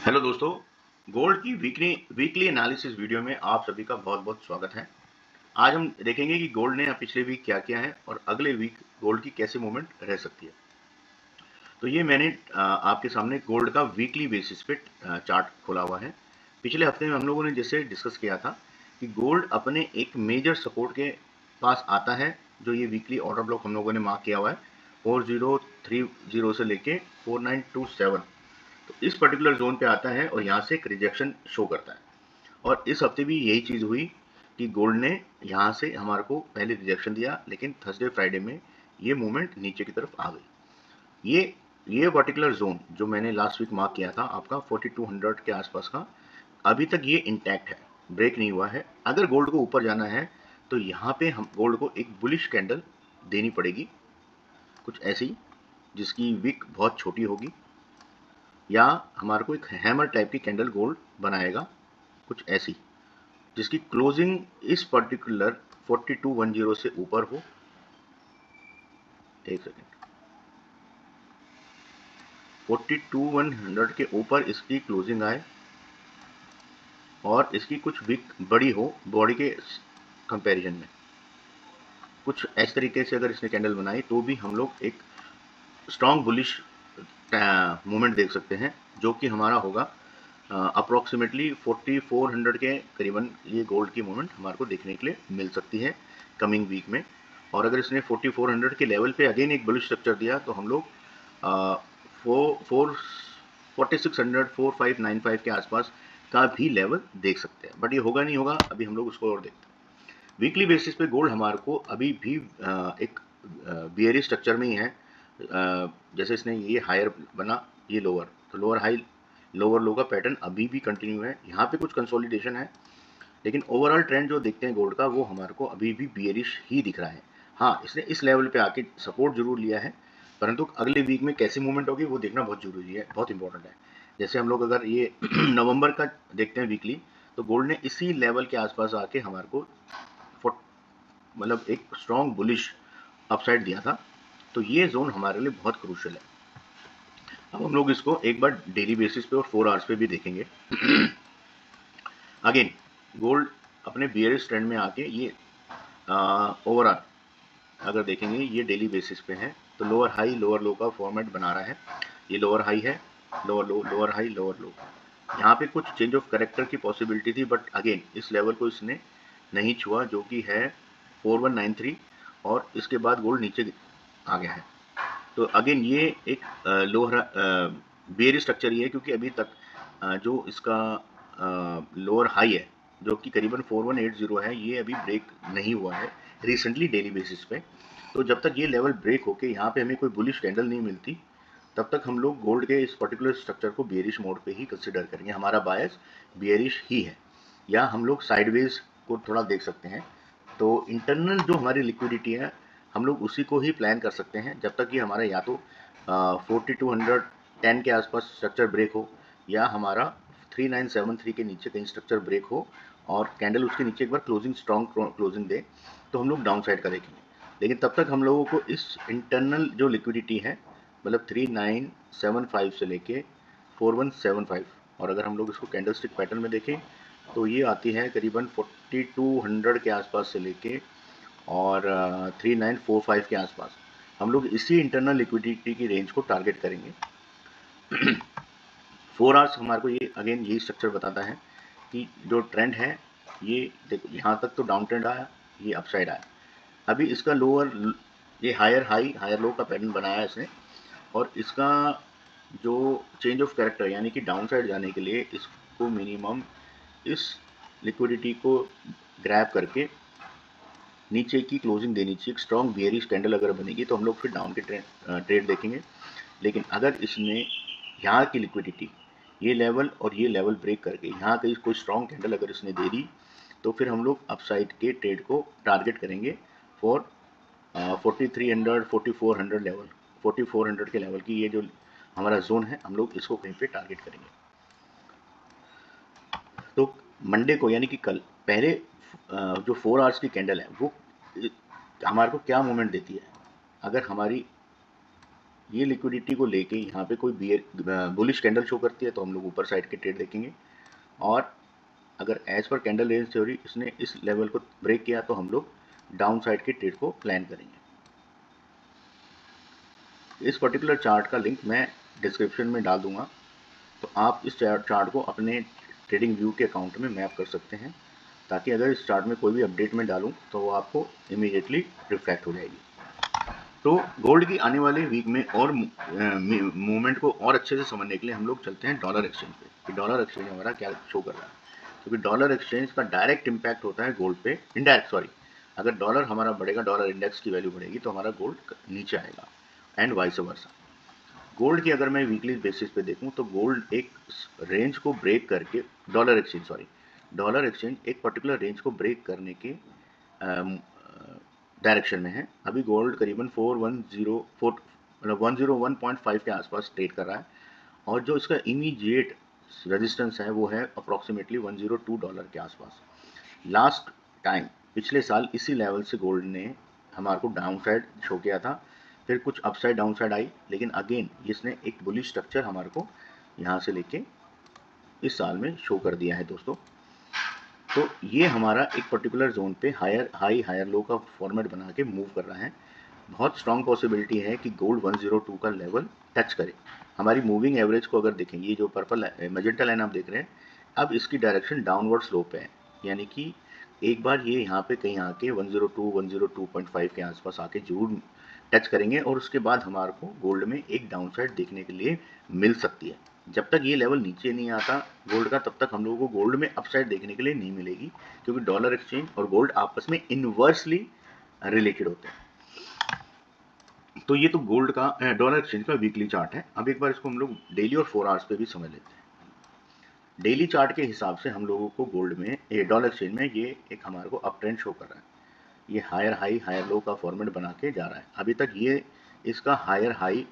Hello दोस्तों, gold की weekly weekly analysis video में आप सभी का बहुत बहुत स्वागत है। आज हम देखेंगे कि गोल्ड ने पिछले वीक क्या किया है और अगले वीक गोल्ड की कैसे मूवमेंट रह सकती है। तो ये मैंने आपके सामने गोल्ड का वीकली बेसिस पे चार्ट खोला हुआ है। पिछले हफ्ते में हम लोगों ने जैसे डिस्कस किया था कि गोल्ड अपने एक मेजर सपोर्ट के पास आता है, जो ये वीकली ऑर्डर ब्लॉक हम लोगों ने मार्क किया हुआ है 4030 से लेके 4927। तो इस पर्टिकुलर जोन पे आता है और यहाँ से एक रिजेक्शन शो करता है। और इस हफ्ते भी यही चीज़ हुई कि गोल्ड ने यहाँ से हमारे को पहले रिजेक्शन दिया, लेकिन थर्सडे फ्राइडे में ये मूवमेंट नीचे की तरफ आ गई। ये पर्टिकुलर जोन जो मैंने लास्ट वीक मार्क किया था आपका 4200 के आसपास का, अभी तक ये इंटैक्ट है, ब्रेक नहीं हुआ है। अगर गोल्ड को ऊपर जाना है तो यहाँ पे हम गोल्ड को एक बुलिश कैंडल देनी पड़ेगी, कुछ ऐसी जिसकी विक बहुत छोटी होगी, या हमारे को एक हैमर टाइप की कैंडल गोल्ड बनाएगा कुछ ऐसी, जिसकी क्लोजिंग इस पर्टिकुलर 4210 से ऊपर हो। एक सेकेंड, 42100 के ऊपर इसकी क्लोजिंग आए और इसकी कुछ विक बड़ी हो बॉडी के कंपैरिजन में। कुछ इस तरीके से अगर इसने कैंडल बनाई तो भी हम लोग एक स्ट्रॉन्ग बुलिश मूवमेंट देख सकते हैं, जो कि हमारा होगा अप्रोक्सीमेटली 4400 के करीबन। ये गोल्ड की मूवमेंट हमारे को देखने के लिए मिल सकती है कमिंग वीक में। और अगर इसने 4400 के लेवल पे अगेन एक बुलिश स्ट्रक्चर दिया तो हम लोग 4600 4595 के आसपास का भी लेवल देख सकते हैं, बट ये होगा नहीं होगा, अभी हम लोग उसको और देखते हैं। वीकली बेसिस पे गोल्ड हमारे को अभी भी एक बियरिश स्ट्रक्चर में ही है। जैसे इसने ये हायर बना, ये लोअर, तो लोअर हाई लोअर लो का पैटर्न अभी भी कंटिन्यू है। यहाँ पे कुछ कंसोलिडेशन है, लेकिन ओवरऑल ट्रेंड जो देखते हैं गोल्ड का वो हमारे को अभी भी बियरिश ही दिख रहा है। हाँ, इसने इस लेवल पे आके सपोर्ट जरूर लिया है, परंतु अगले वीक में कैसी मूवमेंट होगी वो देखना बहुत जरूरी है, बहुत इंपॉर्टेंट है। जैसे हम लोग अगर ये नवंबर का देखते हैं वीकली, तो गोल्ड ने इसी लेवल के आसपास आके हमारे को मतलब एक स्ट्रॉन्ग बुलिश अपसाइड दिया था। तो ये जोन हमारे लिए बहुत क्रूशियल है। अब हम लोग इसको एक बार डेली बेसिस पे और 4 आवर्स पे भी देखेंगे। अगेन गोल्ड अपने बियरिश ट्रेंड में आके ये ओवरऑल अगर देखेंगे ये डेली बेसिस पे है, तो लोअर हाई लोअर लो का फॉर्मेट बना रहा है। ये लोअर हाई है, लोअर लो, लोअर हाई लोअर लो। यहाँ पे कुछ चेंज ऑफ करेक्टर की पॉसिबिलिटी थी, बट अगेन इस लेवल को इसने नहीं छुआ, जो कि है 4193, और इसके बाद गोल्ड नीचे आ गया है। तो अगेन ये एक लोअर बेयर स्ट्रक्चर ही है, क्योंकि अभी तक जो इसका लोअर हाई है जो कि करीबन 4180 है, ये अभी ब्रेक नहीं हुआ है रिसेंटली डेली बेसिस पे। तो जब तक ये लेवल ब्रेक होके यहाँ पे हमें कोई बुलिश कैंडल नहीं मिलती, तब तक हम लोग गोल्ड के इस पर्टिकुलर स्ट्रक्चर को बियरिश मोड पे ही कंसिडर करेंगे। हमारा बायस बियरिश ही है, या हम लोग साइडवेज को थोड़ा देख सकते हैं। तो इंटरनल जो हमारी लिक्विडिटी है हम लोग उसी को ही प्लान कर सकते हैं, जब तक कि हमारा या तो 4210 के आसपास स्ट्रक्चर ब्रेक हो, या हमारा 3973 के नीचे कहीं स्ट्रक्चर ब्रेक हो और कैंडल उसके नीचे एक बार क्लोजिंग स्ट्रॉन्ग क्लोजिंग दे, तो हम लोग डाउन साइड का देखेंगे। लेकिन तब तक हम लोगों को इस इंटरनल जो लिक्विडिटी है, मतलब 3975 से लेके 4175, और अगर हम लोग इसको कैंडल स्टिक पैटर्न में देखें तो ये आती है करीबन 4200 के आसपास से लेके और 3945 के आसपास। हम लोग इसी इंटरनल लिक्विडिटी की रेंज को टारगेट करेंगे। 4 आवर्स हमारे को ये अगेन यही स्ट्रक्चर बताता है कि जो ट्रेंड है, ये देखो यहाँ तक तो डाउन ट्रेंड आया, ये अपसाइड आया। अभी इसका लोअर, ये हायर हाई हायर लो का पैटर्न बनाया है इसने, और इसका जो चेंज ऑफ कैरेक्टर यानी कि डाउन साइड जाने के लिए इसको मिनिमम इस लिक्विडिटी को ग्रैब करके नीचे की क्लोजिंग देनी चाहिए। एक स्ट्रॉन्ग बियरिश कैंडल अगर बनेगी तो हम लोग फिर डाउन के ट्रेड देखेंगे। लेकिन अगर इसने यहाँ की लिक्विडिटी, ये लेवल और ये लेवल ब्रेक करके यहाँ कहीं कोई स्ट्रॉन्ग कैंडल अगर इसने दे दी, तो फिर हम लोग अपसाइड के ट्रेड को टारगेट करेंगे फॉर 4300 4400 लेवल, 4400 के लेवल की ये जो हमारा जोन है, हम लोग इसको कहीं पे टारगेट करेंगे। तो मंडे को यानी कि कल पहले जो 4 आवर्स की कैंडल है वो हमारे को क्या मूवमेंट देती है। अगर हमारी ये लिक्विडिटी को लेके यहाँ पे कोई बुलिश कैंडल शो करती है तो हम लोग ऊपर साइड के ट्रेड देखेंगे, और अगर as per candle range theory इसने इस लेवल को ब्रेक किया तो हम लोग डाउन साइड के ट्रेड को प्लान करेंगे। इस पर्टिकुलर चार्ट का लिंक मैं डिस्क्रिप्शन में डाल दूंगा, तो आप इस चार्ट को अपने ट्रेडिंग व्यू के अकाउंट में मैप कर सकते हैं, ताकि अगर इस चार्ट में कोई भी अपडेट मैं डालूं तो वो आपको इमीडिएटली रिफ्लेक्ट हो जाएगी। तो गोल्ड की आने वाले वीक में और मूवमेंट को और अच्छे से समझने के लिए हम लोग चलते हैं डॉलर एक्सचेंज पे कि डॉलर एक्सचेंज हमारा क्या शो कर रहा है, क्योंकि डॉलर एक्सचेंज का डायरेक्ट इम्पैक्ट होता है गोल्ड पे, इनडायरेक्ट सॉरी, अगर डॉलर हमारा बढ़ेगा, डॉलर इंडेक्स की वैल्यू बढ़ेगी तो हमारा गोल्ड नीचे आएगा, एंड वाइस वर्सा। गोल्ड की अगर मैं वीकली बेसिस पे देखूं तो गोल्ड एक रेंज को ब्रेक करके डॉलर एक्सचेंज एक पर्टिकुलर रेंज को ब्रेक करने के डायरेक्शन में है। अभी गोल्ड करीबन 4104 मतलब 101.5 के आसपास ट्रेड कर रहा है, और जो इसका इमीडिएट रेजिस्टेंस है वो है अप्रॉक्सीमेटली $102 के आसपास। लास्ट टाइम पिछले साल इसी लेवल से गोल्ड ने हमारे को डाउन साइड शो किया था, फिर कुछ अपसाइड डाउन साइड आई, लेकिन अगेन इसने एक बुलिश स्ट्रक्चर हमारे को यहाँ से लेके इस साल में शो कर दिया है दोस्तों। तो ये हमारा एक पर्टिकुलर जोन पे हायर लो का फॉर्मेट बना के मूव कर रहा है। बहुत स्ट्रांग पॉसिबिलिटी है कि गोल्ड 102 का लेवल टच करे। हमारी मूविंग एवरेज को अगर देखें, ये जो पर्पल मैजेंटा लाइन आप देख रहे हैं, अब इसकी डायरेक्शन डाउनवर्ड स्लोप है, यानी कि एक बार ये यहाँ पे कहीं आके 102 102.5 के आसपास आके जरूर टच करेंगे, और उसके बाद हमारे को गोल्ड में एक डाउन साइड देखने के लिए मिल सकती है। जब तक ये लेवल नीचे नहीं आता गोल्ड का, तब तक हम लोगों को गोल्ड में अपसाइड देखने के लिए नहीं मिलेगी, क्योंकि डॉलर एक्सचेंज और गोल्ड आपस में इनवर्सली रिलेटेड होते हैं। तो ये तो गोल्ड का डॉलर एक्सचेंज का वीकली चार्ट है। अब एक बार इसको हम लोग डेली और 4 आवर्स पे भी समझ लेते हैं। डेली चार्ट के हिसाब से हम लोगों को गोल्ड में डॉलर एक्सचेंज में ये एक हमारे को अप ट्रेंड शो कर रहा है। ये हायर हाई हायर लो का फॉर्मेट बना के जा रहा है। अभी तक ये इसका हायर हाई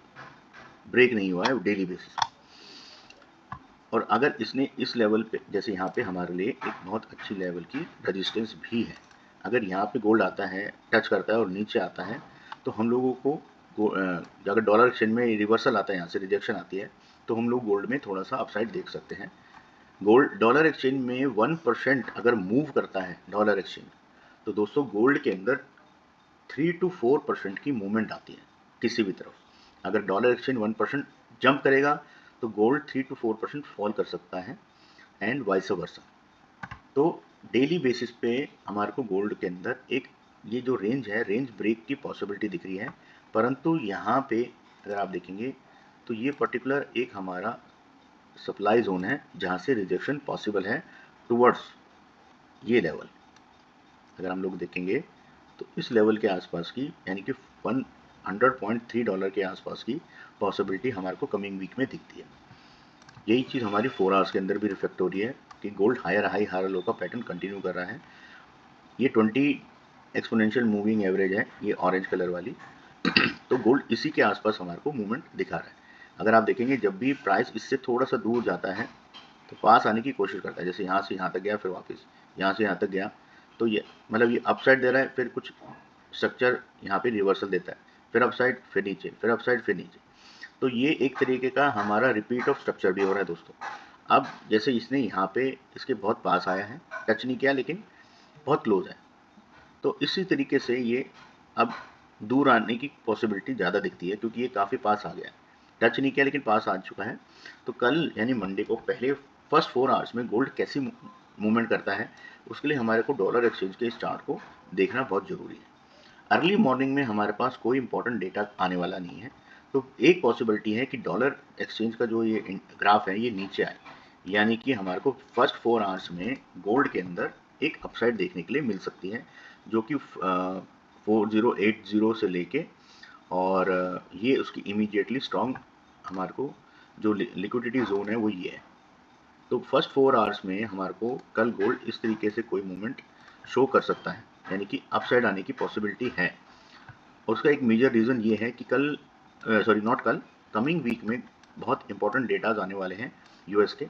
ब्रेक नहीं हुआ है डेली बेसिस, और अगर इसने इस लेवल पे, जैसे यहाँ पे हमारे लिए एक बहुत अच्छी लेवल की रेजिस्टेंस भी है, अगर यहाँ पे गोल्ड आता है, टच करता है और नीचे आता है, तो हम लोगों को अगर डॉलर एक्सचेंज में रिवर्सल आता है, यहाँ से रिजेक्शन आती है, तो हम लोग गोल्ड में थोड़ा सा अपसाइड देख सकते हैं। गोल्ड डॉलर एक्सचेंज में 1% अगर मूव करता है डॉलर एक्सचेंज, तो दोस्तों गोल्ड के अंदर 3 to 4% की मूवमेंट आती है किसी भी तरफ। अगर डॉलर एक्सचेंज 1% जंप करेगा तो गोल्ड 3 to 4% फॉल कर सकता है, एंड वाइस वर्सा। तो डेली बेसिस पे हमारे को गोल्ड के अंदर एक ये जो रेंज है, रेंज ब्रेक की पॉसिबिलिटी दिख रही है, परंतु यहाँ पे अगर आप देखेंगे तो ये पर्टिकुलर एक हमारा सप्लाई जोन है जहाँ से रिजेक्शन पॉसिबल है टुवर्ड्स ये लेवल। अगर हम लोग देखेंगे तो इस लेवल के आसपास की, यानी कि $100.3 के आसपास की पॉसिबिलिटी हमारे को कमिंग वीक में दिखती है। यही चीज़ हमारी 4 आवर्स के अंदर भी रिफ्लेक्ट हो रही है कि gold higher high higher low का पैटर्न कंटिन्यू कर रहा है। ये 20 एक्सपोनेंशियल मूविंग एवरेज है, ये ऑरेंज कलर वाली। तो गोल्ड इसी के आसपास हमारे को मूवमेंट दिखा रहा है। अगर आप देखेंगे जब भी प्राइस इससे थोड़ा सा दूर जाता है तो पास आने की कोशिश करता है, जैसे यहाँ से यहाँ तक गया, फिर वापस यहाँ से यहाँ तक गया, तो ये मतलब ये अपसाइड दे रहा है, फिर कुछ स्ट्रक्चर यहाँ पे रिवर्सल देता है, फिर अपसाइड फिर नीचे, फिर अपसाइड फिर नीचे। तो ये एक तरीके का हमारा रिपीट ऑफ स्ट्रक्चर भी हो रहा है दोस्तों। अब जैसे इसने यहाँ पे इसके बहुत पास आया है, टच नहीं किया लेकिन बहुत क्लोज है, तो इसी तरीके से ये अब दूर आने की पॉसिबिलिटी ज़्यादा दिखती है, क्योंकि ये काफ़ी पास आ गया है। टच नहीं किया लेकिन पास आ चुका है। तो कल यानी मंडे को पहले फर्स्ट 4 आवर्स में गोल्ड कैसी मूवमेंट करता है, उसके लिए हमारे को डॉलर एक्सचेंज के इस चार्ट को देखना बहुत ज़रूरी है। अर्ली मॉर्निंग में हमारे पास कोई इंपॉर्टेंट डेटा आने वाला नहीं है, तो एक पॉसिबिलिटी है कि डॉलर एक्सचेंज का जो ये ग्राफ है ये नीचे आए, यानी कि हमारे को फर्स्ट 4 आवर्स में गोल्ड के अंदर एक अपसाइड देखने के लिए मिल सकती है, जो कि 4080 से लेके, और ये उसकी इमीडिएटली स्ट्रॉन्ग हमारे को जो लिक्विडिटी जोन है वो ये है। तो फर्स्ट 4 आवर्स में हमारे को कल गोल्ड इस तरीके से कोई मूवमेंट शो कर सकता है, यानी कि अपसाइड आने की पॉसिबिलिटी है। और उसका एक मेजर रीज़न ये है कि कल सॉरी नॉट कल, कमिंग वीक में बहुत इंपॉर्टेंट डेटाज आने वाले हैं यूएस के,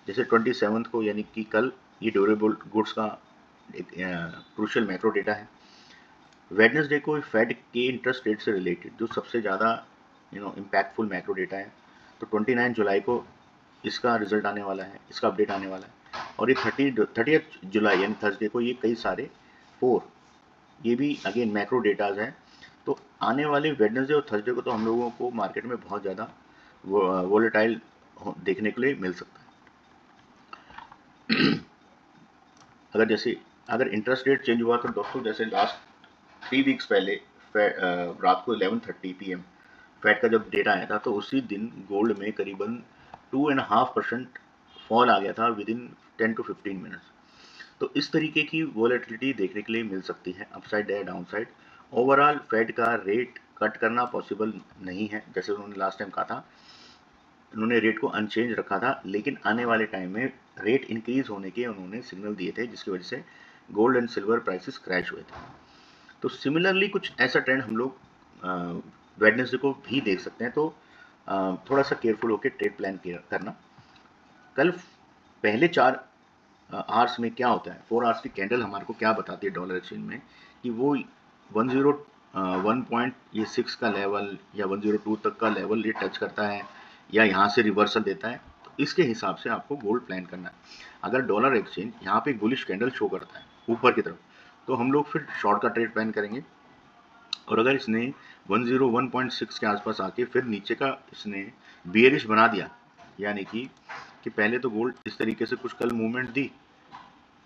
जैसे 27 को, यानी कि कल ये ड्यूरेबल गुड्स का एक क्रूशियल मैक्रो डेटा है। वेडनेसडे को फेड के इंटरेस्ट रेट से रिलेटेड जो सबसे ज़्यादा इम्पैक्टफुल मैक्रो डेटा है। तो 29 जुलाई को इसका रिजल्ट आने वाला है, इसका अपडेट आने वाला है। और ये 30 जुलाई यानी थर्सडे को ये कई सारे 4 ये भी अगेन मैक्रो डेटाज हैं। तो आने वाले वेडनेसडे और थर्सडे को तो हम लोगों को मार्केट में बहुत ज़्यादा वोलेटाइल देखने के लिए मिल सकता है। अगर इंटरेस्ट रेट चेंज हुआ तो दोस्तों, जैसे लास्ट 3 वीक्स पहले रात को 11:30 PM फेड का जब डेटा आया था, तो उसी दिन गोल्ड में करीबन 2.5% फॉल आ गया था विद इन 10 to 15 मिनट्स। तो इस तरीके की वोलेटिलिटी देखने के लिए मिल सकती है, अपसाइड या डाउनसाइड। ओवरऑल फेड का रेट कट करना पॉसिबल नहीं है, जैसे उन्होंने लास्ट टाइम कहा था। उन्होंने रेट को अनचेंज रखा था, लेकिन आने वाले टाइम में रेट इंक्रीज होने के उन्होंने सिग्नल दिए थे, जिसकी वजह से gold and silver prices crash हुए थे। तो सिमिलरली कुछ ऐसा ट्रेंड हम लोग वेडनेसडे को भी देख सकते हैं। तो थोड़ा सा केयरफुल होकर ट्रेड प्लान करना। कल पहले 4 आवर्स में क्या होता है, 4 आवर्स की कैंडल हमारे को क्या बताती है डॉलर एक्सचेंज में, कि वो 101.6 का लेवल या 102 तक का लेवल ये टच करता है या यहाँ से रिवर्सल देता है। तो इसके हिसाब से आपको गोल्ड प्लान करना है। अगर डॉलर एक्सचेंज यहाँ पे बुलिश कैंडल शो करता है ऊपर की तरफ, तो हम लोग फिर शॉर्ट का ट्रेड प्लान करेंगे। और अगर इसने 101.6 के आसपास आके फिर नीचे का इसने बियरिश बना दिया, यानी कि पहले तो गोल्ड इस तरीके से कुछ कल मूवमेंट दी,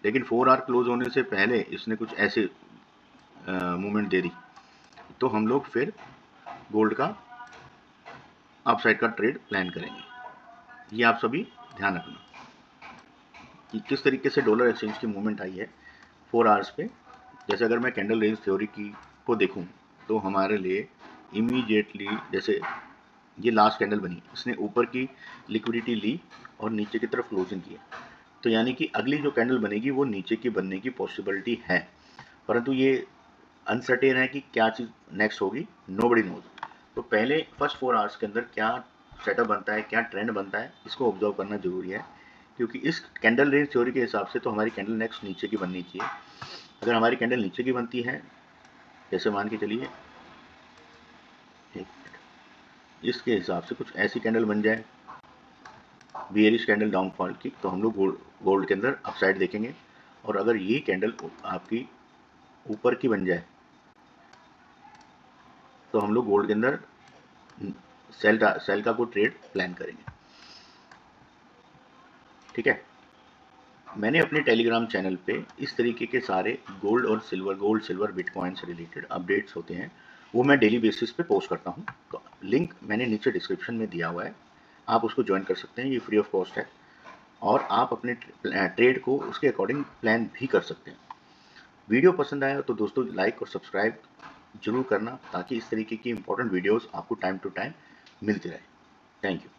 लेकिन 4 आवर क्लोज होने से पहले इसने कुछ ऐसे मूवमेंट दे दी, तो हम लोग फिर गोल्ड का अपसाइड का ट्रेड प्लान करेंगे। ये आप सभी ध्यान रखना कि किस तरीके से डॉलर एक्सचेंज की मूवमेंट आई है 4 आवर्स पे। जैसे अगर मैं कैंडल रेंज थ्योरी की को देखूं, तो हमारे लिए इमीडिएटली जैसे ये लास्ट कैंडल बनी, इसने ऊपर की लिक्विडिटी ली और नीचे की तरफ क्लोजिंग की है। तो यानी कि अगली जो कैंडल बनेगी वो नीचे की बनने की पॉसिबिलिटी है, परंतु ये अनसर्टेन है कि क्या चीज़ नेक्स्ट होगी, नोबडी नोज। तो पहले फर्स्ट 4 आवर्स के अंदर क्या सेटअप बनता है, क्या ट्रेंड बनता है, इसको ऑब्जर्व करना जरूरी है। क्योंकि इस कैंडल रेंज थ्योरी के हिसाब से तो हमारी कैंडल नेक्स्ट नीचे की बननी चाहिए। अगर हमारी कैंडल नीचे की बनती है, जैसे मान के चलिए इसके हिसाब से कुछ ऐसी कैंडल बन जाए बियरिश कैंडल डाउनफॉल की, तो हम लोग गोल्ड के अंदर अपसाइड देखेंगे। और अगर ये कैंडल आपकी ऊपर की बन जाए, तो हम लोग गोल्ड के अंदर सेल का कोई ट्रेड प्लान करेंगे। ठीक है, मैंने अपने टेलीग्राम चैनल पे इस तरीके के सारे गोल्ड सिल्वर बिटकॉइन से रिलेटेड अपडेट्स होते हैं, वो मैं डेली बेसिस पे पोस्ट करता हूँ। तो लिंक मैंने नीचे डिस्क्रिप्शन में दिया हुआ है, आप उसको ज्वाइन कर सकते हैं, ये फ्री ऑफ कॉस्ट है। और आप अपने ट्रेड को उसके अकॉर्डिंग प्लान भी कर सकते हैं। वीडियो पसंद आया तो दोस्तों लाइक और सब्सक्राइब जरूर करना, ताकि इस तरीके की इंपॉर्टेंट वीडियोस आपको टाइम टू टाइम मिलती रहे। Thank you.